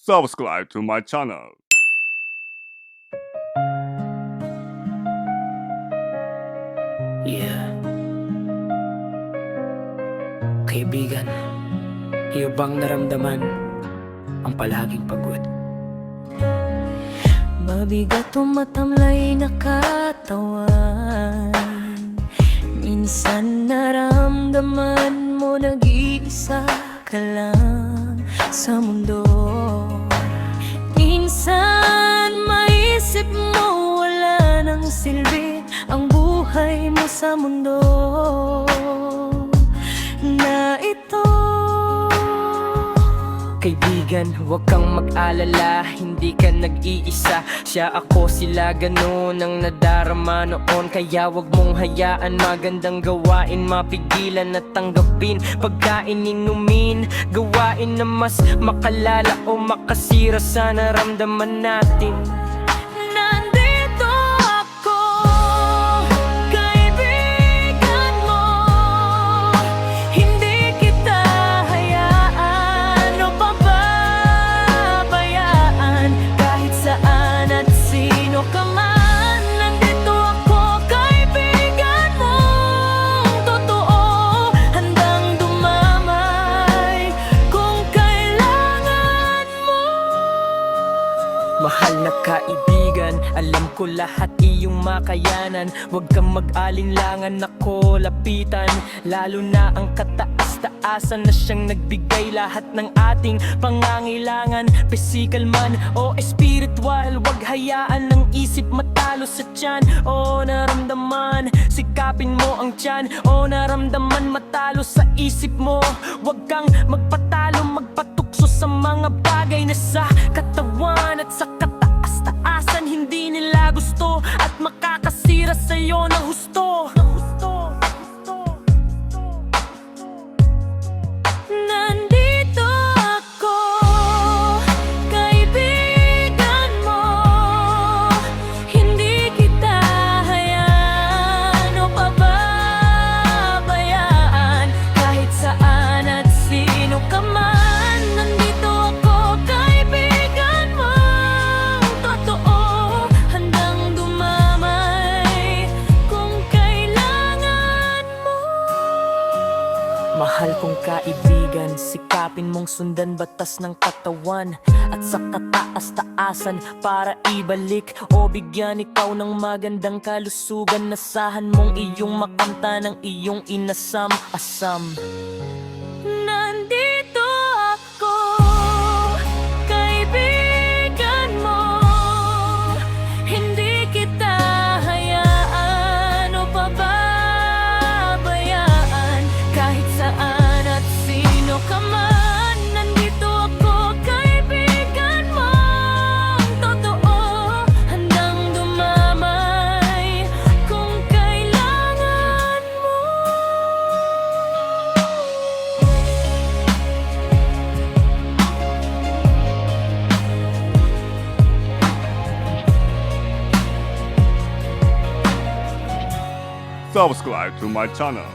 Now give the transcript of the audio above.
Subscribe to my channel. Yeah. Kaibigan, iyo bang naramdaman ang palaging pagod? Mabigat o matamlay na katawan, minsan naramdaman mo nag-iisa ka lang sa mundo. Minsan maisip mo wala nang silbi ang buhay mo sa mundo na ito. Kaibigan, huwag kang mag-alala, hindi ka nag-iisa. Siya, ako, sila, ganun ang nadarama noon. Kaya huwag mong hayaan magandang gawain mapigilan at tanggapin. Pagkain, inumin, gawain na mas makalala o makasira sa naramdaman natin. Nandito ako, kaibigan mo. Hindi kita hayaan o pababayaan kahit saan at sino ka man. Nandito ako, kaibigan mo. Totoo, handang dumamay kung kailangan mo. Mahal na kaibigan, alam ko lahat iyong makayanan. Huwag kang mag-alinlangan, ako lapitan. Lalo na ang kataas-taasan na siyang nagbigay lahat ng ating pangangailangan. Physical man o spiritual, huwag hayaan ng isip matalo sa tiyan. O naramdaman, sikapin mo ang tiyan. O naramdaman, matalo sa isip mo. Huwag kang magpatalo, magpatukso sa mga bagay na sa katawan at sa kataas-taasan. Hindi nila gusto at makakasira sa'yo ng husto. Nandito ako, kaibigan mo. Hindi kita hayaan o pababayaan kahit saan at sino ka man. Nandito ako, kaibigan mo. Totoo, handang dumamay kung kailangan mo. Mahal kong kaibigan, sikapin mong sundan batas ng katawan at sa kataas-taasan para ibalik o bigyan ikaw ng magandang kalusugan. Nasahan mong iyong makamta ng iyong inasam-asam. Nandito ako, kaibigan mo. Hindi kita hayaan o pababayaan kahit saan at sino ka man. Nandito ako, kaibigan mo. Totoo, handang dumamay kung kailangan mo. Subscribe to my channel.